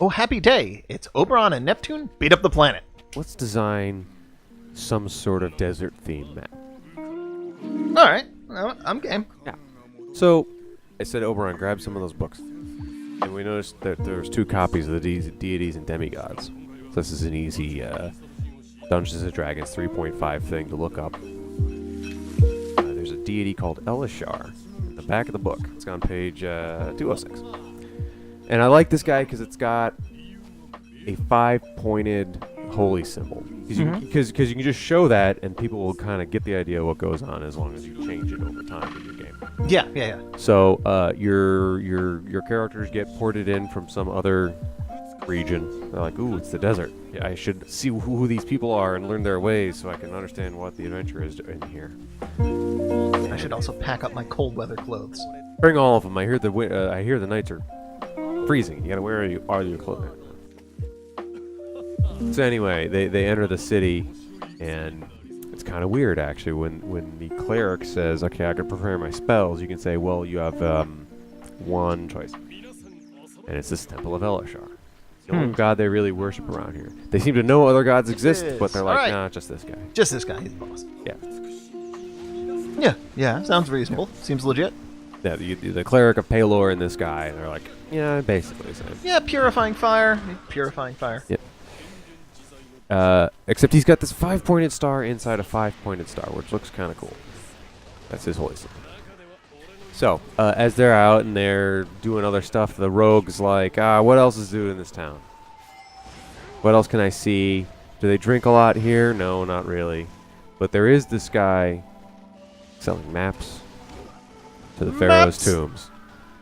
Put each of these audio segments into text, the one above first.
Oh, happy day! It's Oberon and Neptune beat up the planet. Let's design some sort of desert theme map. All right, I'm game. Yeah. So I said, Oberon, grab some of those books. And we noticed that there's 2 copies of the Deities and Demigods. So this is an easy Dungeons & Dragons 3.5 thing to look up. There's a deity called Elishar in the back of the book. It's on page 206. And I like this guy because it's got a 5-pointed holy symbol. Because you can just show that, and people will kind of get the idea of what goes on as long as you change it over time in your game. Yeah. So your characters get ported in from some other region. They're like, ooh, it's the desert. Yeah, I should see who these people are and learn their ways so I can understand what the adventure is in here. I should also pack up my cold weather clothes. Bring all of them. I hear the nights are freezing. You gotta wear all your clothing. So anyway, they enter the city, and it's kind of weird actually. When the cleric says, "Okay, I can prepare my spells," you can say, "Well, you have one choice, and it's this Temple of Elishar. It's the only god they really worship around here. They seem to know other gods exist, but they're like, nah, just this guy. Just this guy. He's the boss." Yeah. Yeah. Sounds reasonable. Seems legit. Yeah, the cleric of Palor and this guy, they're like, yeah, basically the same. Yeah, purifying fire. Yep. Except he's got this 5-pointed star inside a 5-pointed star, which looks kind of cool. That's his holy symbol. So, as they're out and they're doing other stuff, the rogue's like, what else is doing in this town? What else can I see? Do they drink a lot here? No, not really. But there is this guy selling maps to the Pharaoh's tombs.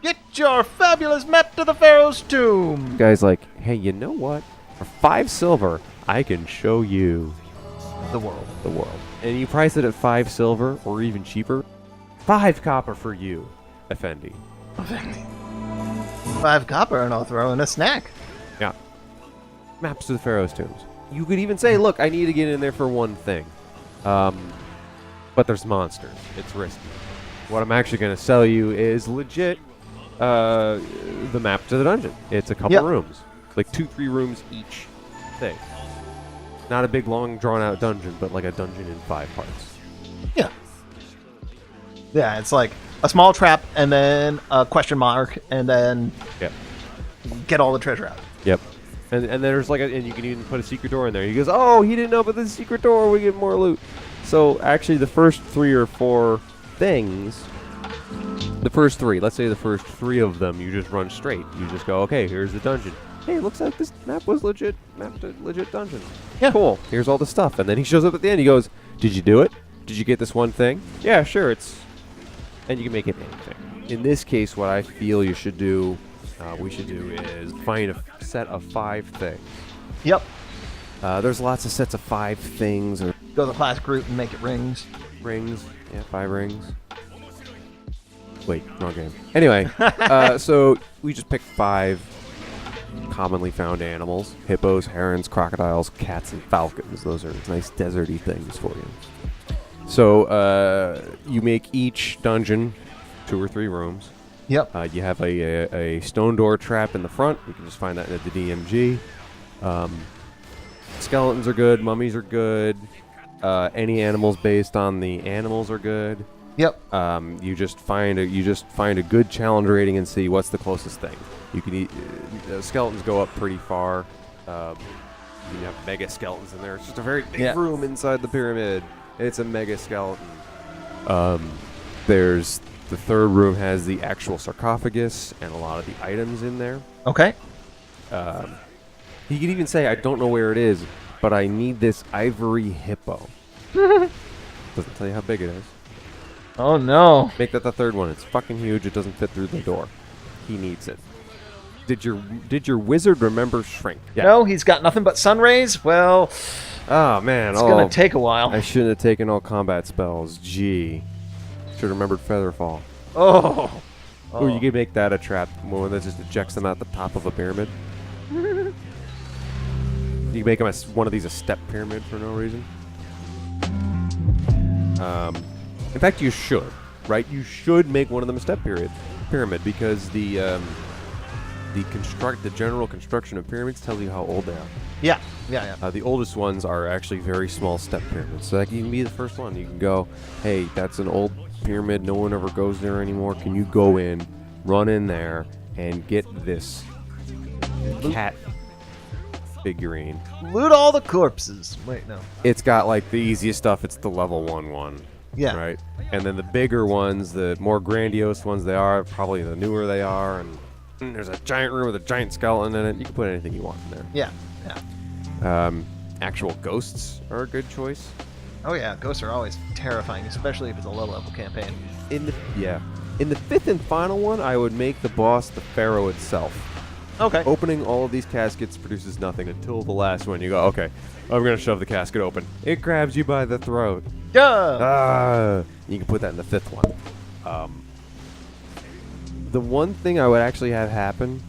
Get your fabulous map to the Pharaoh's tomb! The guy's like, hey, you know what? For 5 silver, I can show you The world. And you price it at 5 silver, or even cheaper. 5 copper for you, Effendi. 5 copper and I'll throw in a snack. Yeah. Maps to the Pharaoh's tombs. You could even say, look, I need to get in there for one thing. But there's monsters. It's risky. What I'm actually going to sell you is legit the map to the dungeon. It's a couple rooms. Like 2-3 rooms each thing. Not a big, long, drawn-out dungeon, but like a dungeon in 5 parts. Yeah. Yeah, it's like a small trap and then a question mark and then get all the treasure out. Yep. And there's like and you can even put a secret door in there. He goes, oh, he didn't open the secret door. We get more loot. So actually the first 3 or 4 things, let's say the first 3 of them, you just run straight. You just go, okay, here's the dungeon. Hey, looks like this map was legit dungeon. Yeah. Cool. Here's all the stuff. And then he shows up at the end. He goes, did you do it? Did you get this one thing? Yeah, sure. And you can make it anything. In this case, what I feel we should do is find a set of 5 things. Yep. There's lots of sets of 5 things. Or Go to the class group and make it rings. Rings. Yeah, 5 rings. Wait, wrong game. Anyway, so we just picked 5 commonly found animals. Hippos, herons, crocodiles, cats, and falcons. Those are nice deserty things for you. So you make each dungeon 2 or 3 rooms. Yep. You have a stone door trap in the front. You can just find that at the DMG. Skeletons are good. Mummies are good. Any animals based on the animals are good. Yep. You just find a good challenge rating and see what's the closest thing. You can skeletons go up pretty far. You have mega skeletons in there. It's just a very big room inside the pyramid. It's a mega skeleton. There's the 3rd room has the actual sarcophagus and a lot of the items in there. Okay. He could even say, I don't know where it is, but I need this ivory hippo. Doesn't tell you how big it is. Oh no. Make that the 3rd one. It's fucking huge. It doesn't fit through the door. He needs it. Did your wizard remember shrink? Yeah. No, he's got nothing but sun rays. Well, oh man, it's gonna take a while. I shouldn't have taken all combat spells. Gee, should have remembered Featherfall. Oh. Or you could make that a trap. One that just ejects them at the top of a pyramid. You can make them one of these a step pyramid for no reason. In fact, you should, right? You should make one of them a step pyramid because the the general construction of pyramids tells you how old they are. Yeah. The oldest ones are actually very small step pyramids. So that can even be the first one. You can go, hey, that's an old pyramid. No one ever goes there anymore. Can you go in, run in there, and get this cat figurine? Loot all the corpses. Wait, no. It's got like the easiest stuff. It's the level 1 one. Yeah. Right? And then the bigger ones, the more grandiose ones they are, probably the newer they are. And there's a giant room with a giant skeleton in it. You can put anything you want in there. Yeah. Actual ghosts are a good choice. Oh yeah, ghosts are always terrifying, especially if it's a low-level campaign. In the 5th and final one, I would make the boss the pharaoh itself. Okay. Opening all of these caskets produces nothing until the last one. You go, okay, I'm gonna shove the casket open. It grabs you by the throat. Yeah. You can put that in the 5th one. The one thing I would actually have happen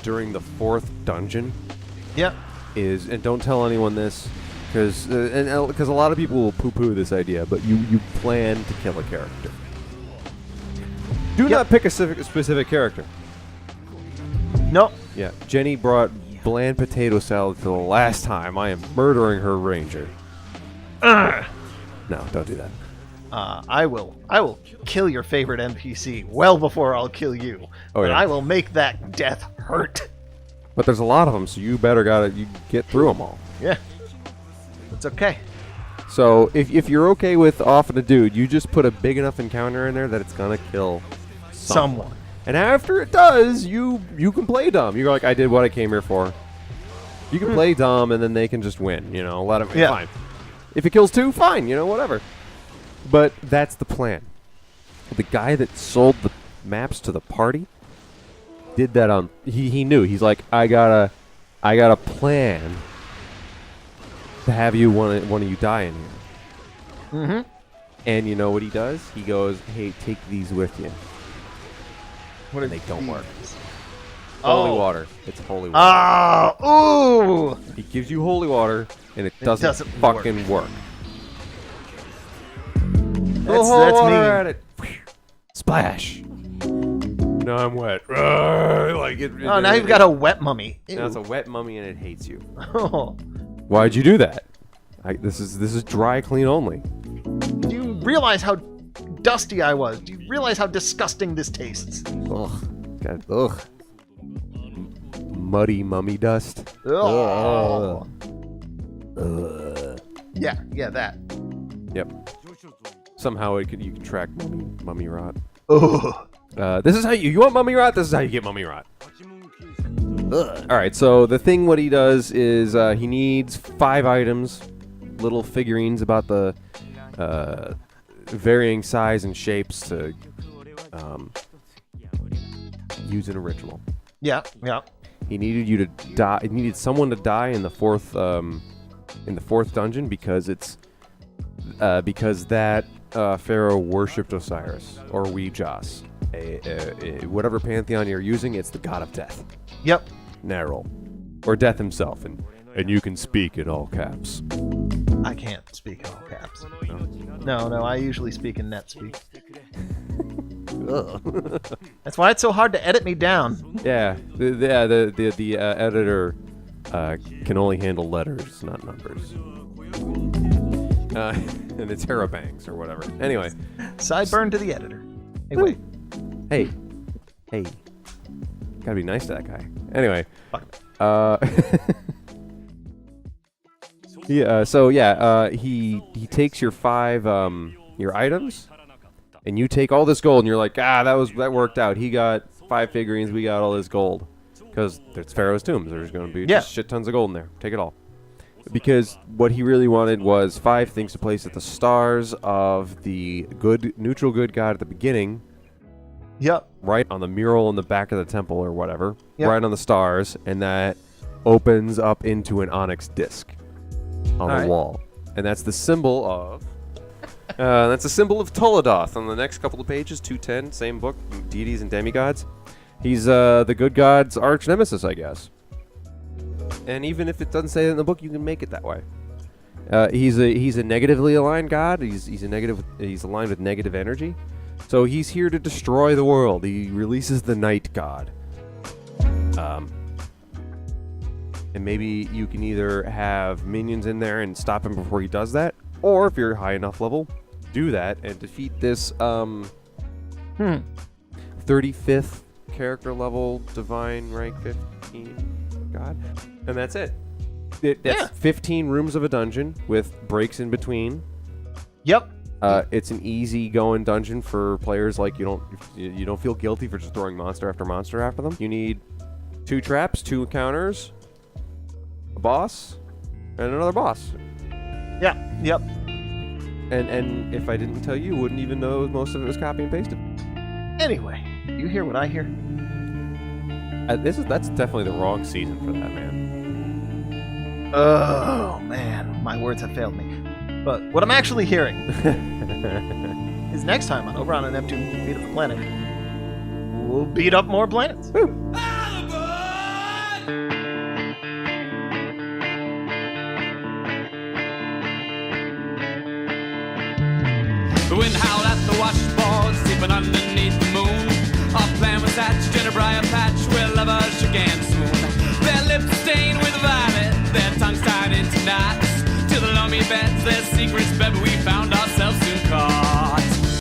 during the 4th dungeon. Yeah. Is, and don't tell anyone this, because a lot of people will poo-poo this idea, but you plan to kill a character. Do not pick a specific character. Nope. Yeah, Jenny brought bland potato salad for the last time. I am murdering her ranger. No, don't do that. I will kill your favorite NPC well before I'll kill you. Oh, but yeah. I will make that death hurt. But there's a lot of them, so you better you get through them all. Yeah. It's okay. So if you're okay with offing a dude, you just put a big enough encounter in there that it's gonna kill someone. And after it does, you can play dumb. You're like, I did what I came here for. You can play dumb, and then they can just win. You know, let them. Yeah. Fine. If it kills 2, fine. You know, whatever. But that's the plan. The guy that sold the maps to the party did that on. He knew. He's like, I got a plan to have you one of you die in here. Mm-hmm. And you know what he does? He goes, hey, take these with you. What And they don't work. Oh. Holy water. It's holy water. Oh, ooh! He gives you holy water, and it doesn't fucking work. That's me. At it. Splash. Now I'm wet. Now you've got a wet mummy. Now it's a wet mummy, and it hates you. Oh. Why'd you do that? This is dry clean only. Do you realize how dusty I was? Do you realize how disgusting this tastes? Ugh. God, ugh. Muddy mummy dust. Oh. Ugh. Yeah, that. Yep. Somehow you can track mummy rot. Oh. This is how you want mummy rot. This is how you get mummy rot. All right. So the thing, what he does is he needs 5 items, little figurines about the varying size and shapes to use in a ritual. Yeah. He needed you to die. He needed someone to die in the 4th dungeon because that pharaoh worshipped Osiris or Weejas. Whatever pantheon you're using, it's the god of death. Yep. Nerul. Or death himself, and you can speak in all caps. I can't speak in all caps. No, I usually speak in NetSpeak. That's why it's so hard to edit me down. Yeah, the editor can only handle letters, not numbers. And it's Harabangs or whatever. Anyway. Sideburn to the editor. Hey, wait. Hey. Gotta be nice to that guy. Anyway. He takes your 5 your items, and you take all this gold, and you're like, that worked out. He got 5 figurines, we got all this gold. Because it's Pharaoh's tombs. There's going to be just shit tons of gold in there. Take it all. Because what he really wanted was 5 things to place at the stars of the neutral good god at the beginning. Yep. Right on the mural in the back of the temple or whatever. Yep. Right on the stars. And that opens up into an onyx disc on the wall. And that's the symbol of... that's a symbol of Tolodoth. On the next couple of pages, 210, same book, Deities and Demigods. He's the good god's arch nemesis, I guess. And even if it doesn't say that in the book, you can make it that way. He's a negatively aligned god. He's aligned with negative energy. So he's here to destroy the world. He releases the night god. And maybe you can either have minions in there and stop him before he does that, or if you're high enough level, do that and defeat this 35th character level divine rank 15 god, and that's it. That's 15 rooms of a dungeon with breaks in between. Yep. It's an easy going dungeon for players like you don't feel guilty for just throwing monster after monster after them. You need 2 traps, 2 encounters, a boss, and another boss. Yeah. Yep. And if I didn't tell you, you wouldn't even know most of it was copy and pasted. Anyway, you hear what I hear? That's definitely the wrong season for that, man. Oh man, my words have failed me. But what I'm actually hearing is next time on Over on a Neptune Beat Up the Planet, we'll beat up more planets. Woo. The wind howled at the